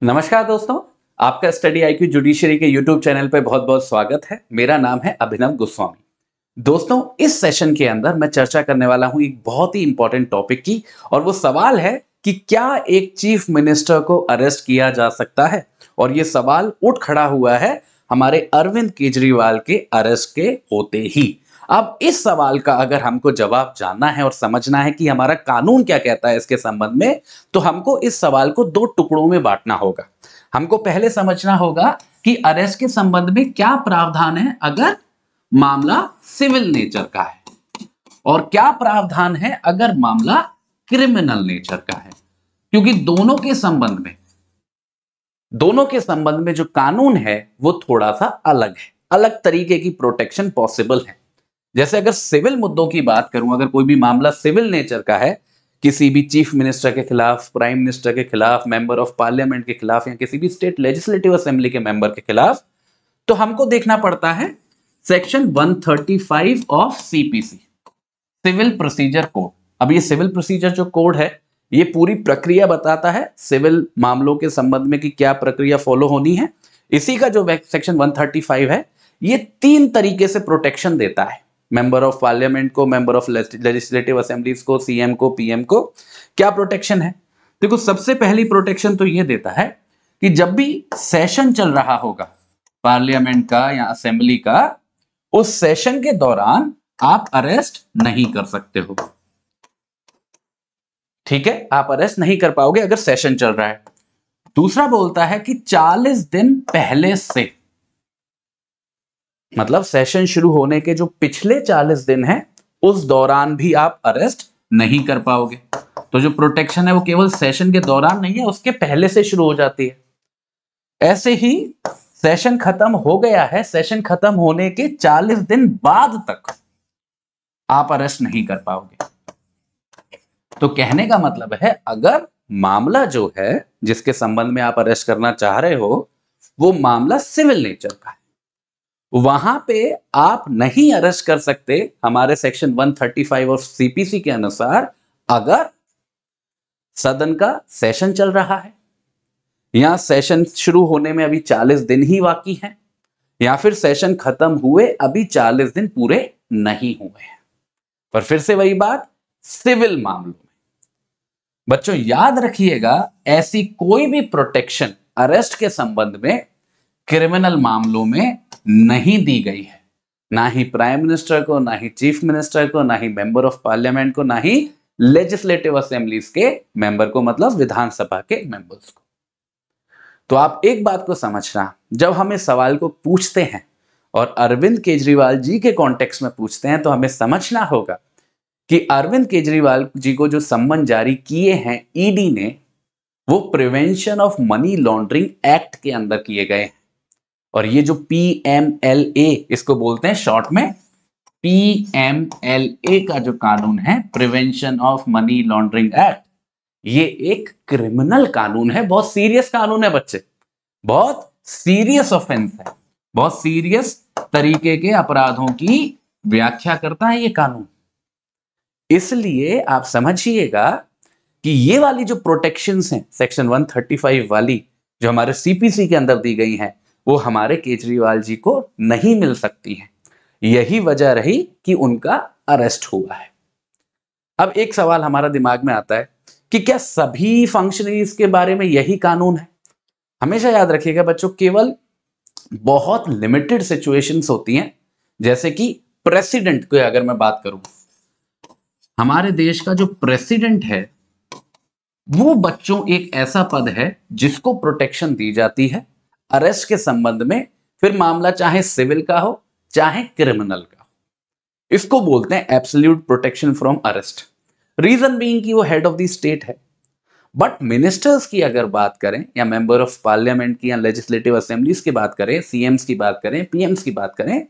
नमस्कार दोस्तों, आपका स्टडी आईक्यू जुडिशरी के यूट्यूब चैनल पे बहुत-बहुत स्वागत है। मेरा नाम है अभिनव गोस्वामी। दोस्तों, इस सेशन के अंदर मैं चर्चा करने वाला हूं एक बहुत ही इंपॉर्टेंट टॉपिक की और वो सवाल है कि क्या एक चीफ मिनिस्टर को अरेस्ट किया जा सकता है? और ये सवाल उठ खड़ा हुआ है हमारे अरविंद केजरीवाल के अरेस्ट के होते ही। अब इस सवाल का अगर हमको जवाब जानना है और समझना है कि हमारा कानून क्या कहता है इसके संबंध में, तो हमको इस सवाल को दो टुकड़ों में बांटना होगा। हमको पहले समझना होगा कि अरेस्ट के संबंध में क्या प्रावधान है अगर मामला सिविल नेचर का है और क्या प्रावधान है अगर मामला क्रिमिनल नेचर का है, क्योंकि दोनों के संबंध में जो कानून है वो थोड़ा सा अलग है, अलग तरीके की प्रोटेक्शन पॉसिबल है। जैसे अगर सिविल मुद्दों की बात करूं, अगर कोई भी मामला सिविल नेचर का है, किसी भी चीफ मिनिस्टर के खिलाफ, प्राइम मिनिस्टर के खिलाफ, मेंबर ऑफ पार्लियामेंट के खिलाफ या किसी भी स्टेट लेजिस्लेटिव असेंबली के मेंबर के खिलाफ, तो हमको देखना पड़ता है section 135 of CPC, civil procedure code. अब ये सिविल प्रोसीजर जो कोड है, ये पूरी प्रक्रिया बताता है सिविल मामलों के संबंध में कि क्या प्रक्रिया फॉलो होनी है। इसी का जो सेक्शन 135 है, ये तीन तरीके से प्रोटेक्शन देता है मेंबर ऑफ पार्लियामेंट को, मेंबर ऑफ लेजिस्लेटिव असेंबलीज को, सीएम को, पीएम को। क्या प्रोटेक्शन है? देखो, सबसे पहली प्रोटेक्शन तो यह देता है कि जब भी सेशन चल रहा होगा पार्लियामेंट का या असेंबली का, उस सेशन के दौरान आप अरेस्ट नहीं कर सकते हो। ठीक है, आप अरेस्ट नहीं कर पाओगे अगर सेशन चल रहा है। दूसरा बोलता है कि 40 दिन पहले से, मतलब सेशन शुरू होने के जो पिछले 40 दिन हैं, उस दौरान भी आप अरेस्ट नहीं कर पाओगे। तो जो प्रोटेक्शन है वो केवल सेशन के दौरान नहीं है, उसके पहले से शुरू हो जाती है। ऐसे ही सेशन खत्म हो गया है, सेशन खत्म होने के 40 दिन बाद तक आप अरेस्ट नहीं कर पाओगे। तो कहने का मतलब है, अगर मामला जो है जिसके संबंध में आप अरेस्ट करना चाह रहे हो, वो मामला सिविल नेचर का है, वहां पे आप नहीं अरेस्ट कर सकते हमारे सेक्शन 135 ऑफ सीपीसी के अनुसार, अगर सदन का सेशन चल रहा है या सेशन शुरू होने में अभी 40 दिन ही बाकी हैं, या फिर सेशन खत्म हुए अभी 40 दिन पूरे नहीं हुए हैं। पर फिर से वही बात, सिविल मामलों में बच्चों याद रखिएगा, ऐसी कोई भी प्रोटेक्शन अरेस्ट के संबंध में क्रिमिनल मामलों में नहीं दी गई है। ना ही प्राइम मिनिस्टर को, ना ही चीफ मिनिस्टर को, ना ही मेंबर ऑफ पार्लियामेंट को, ना ही लेजिस्लेटिव असेंबलीज के मेंबर को, मतलब विधानसभा के मेंबर्स को। तो आप एक बात को समझना, जब हम इस सवाल को पूछते हैं और अरविंद केजरीवाल जी के कॉन्टेक्स्ट में पूछते हैं, तो हमें समझना होगा कि अरविंद केजरीवाल जी को जो सम्मन जारी किए हैं ईडी ने, वो prevention of money laundering act के अंदर किए गए हैं। और ये जो पीएमएलए इसको बोलते हैं शॉर्ट में, पीएमएलए का जो कानून है, prevention of money laundering act, ये एक क्रिमिनल कानून है। बहुत सीरियस कानून है बच्चे, बहुत सीरियस ऑफेंस है, बहुत सीरियस तरीके के अपराधों की व्याख्या करता है ये कानून। इसलिए आप समझिएगा कि ये वाली जो प्रोटेक्शंस हैं सेक्शन 135 वाली, जो हमारे सीपीसी के अंदर दी गई हैं, वो हमारे केजरीवाल जी को नहीं मिल सकती हैं। यही वजह रही कि उनका अरेस्ट हुआ है। अब एक सवाल हमारा दिमाग में आता है कि क्या सभी फंक्शनरीज के बारे में यही कानून है? हमेशा याद रखिएगा बच्चों, केवल बहुत लिमिटेड सिचुएशंस होती हैं। जैसे कि प्रेसिडेंट की अगर मैं बात करूं, हमारे देश का जो प्रेसिडेंट है वो बच्चों एक ऐसा पद है जिसको प्रोटेक्शन दी जाती है अरेस्ट के संबंध में, फिर मामला चाहे सिविल का हो चाहे क्रिमिनल का हो। इसको बोलते हैं absolute protection from arrest. Reason being कि वो हेड ऑफ द स्टेट है। बट मिनिस्टर्स की अगर बात करें, या मेंबर ऑफ पार्लियामेंट की, या लेजिस्लेटिव असेंबलीज की बात करें, सीएम्स की बात करें, पीएम्स की बात करें,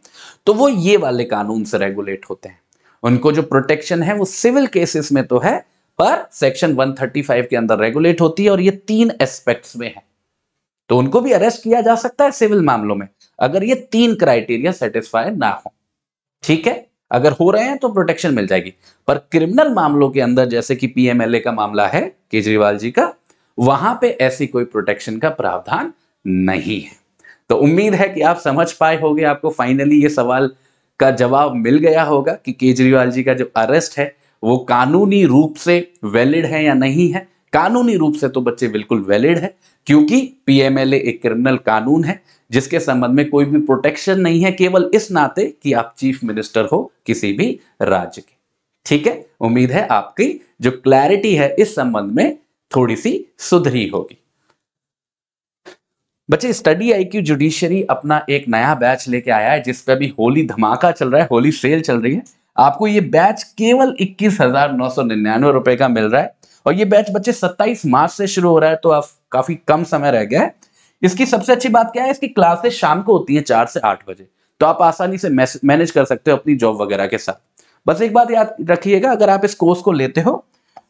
तो वो ये वाले कानून से रेगुलेट होते हैं। उनको जो प्रोटेक्शन है वो सिविल केसेस में तो है, पर सेक्शन 135 के अंदर रेगुलेट होती है, और ये तीन एस्पेक्ट्स में है। तो उनको भी अरेस्ट किया जा सकता है सिविल मामलों में, अगर ये तीन क्राइटेरिया सेटिस्फाई ना हो। ठीक है, अगर हो रहे हैं तो प्रोटेक्शन मिल जाएगी। पर क्रिमिनल मामलों के अंदर, जैसे कि पीएमएलए का मामला है केजरीवाल जी का, वहां पे ऐसी कोई प्रोटेक्शन का प्रावधान नहीं है। तो उम्मीद है कि आप समझ पाए होंगे, आपको फाइनली ये सवाल का जवाब मिल गया होगा कि केजरीवाल जी का जो अरेस्ट है वो कानूनी रूप से वैलिड है या नहीं है। कानूनी रूप से तो बच्चे बिल्कुल वैलिड है, क्योंकि पीएमएलए एक क्रिमिनल कानून है जिसके संबंध में कोई भी प्रोटेक्शन नहीं है, केवल इस नाते कि आप चीफ मिनिस्टर हो किसी भी राज्य के। ठीक है, उम्मीद है आपकी जो क्लैरिटी है इस संबंध में थोड़ी सी सुधरी होगी। बच्चे, स्टडी आईक्यू जुडिशरी अपना एक नया बैच लेके आया है जिस पे अभी होली धमाका चल रहा है, होली सेल चल रही है। आपको ये बैच केवल 21,999 रुपए का मिल रहा है, और ये बैच बच्चे 27 मार्च से शुरू हो रहा है, तो आप काफी कम समय रह गया है। इसकी सबसे अच्छी बात क्या है, इसकी क्लासेस शाम को होती है 4 से 8 बजे, तो आप आसानी से मैनेज कर सकते हो अपनी जॉब वगैरह के साथ। बस एक बात याद रखिएगा, अगर आप इस कोर्स को लेते हो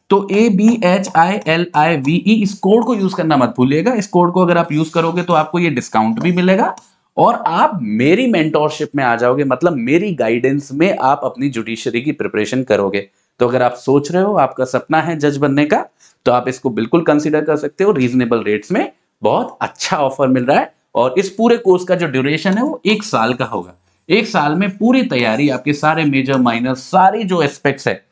तो ABHILIVE इस कोड को यूज करना मत भूलिएगा। इस कोड को अगर आप यूज करोगे तो आपको ये डिस्काउंट भी मिलेगा, और आप मेरी मेंटोरशिप में आ जाओगे, मतलब मेरी गाइडेंस में आप अपनी जुडिशरी की प्रिपरेशन करोगे। तो अगर आप सोच रहे हो, आपका सपना है जज बनने का, तो आप इसको बिल्कुल कंसीडर कर सकते हो। रीजनेबल रेट्स में बहुत अच्छा ऑफर मिल रहा है, और इस पूरे कोर्स का जो ड्यूरेशन है वो 1 साल का होगा। 1 साल में पूरी तैयारी, आपके सारे मेजर माइनर सारी जो एस्पेक्ट्स है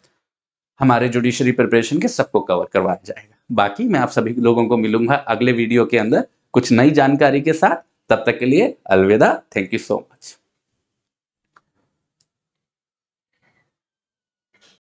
हमारे जुडिशरी प्रिपरेशन के, सबको कवर करवाया जाएगा। बाकी मैं आप सभी लोगों को मिलूंगा अगले वीडियो के अंदर कुछ नई जानकारी के साथ। तब तक के लिए अलविदा। Thank you so much.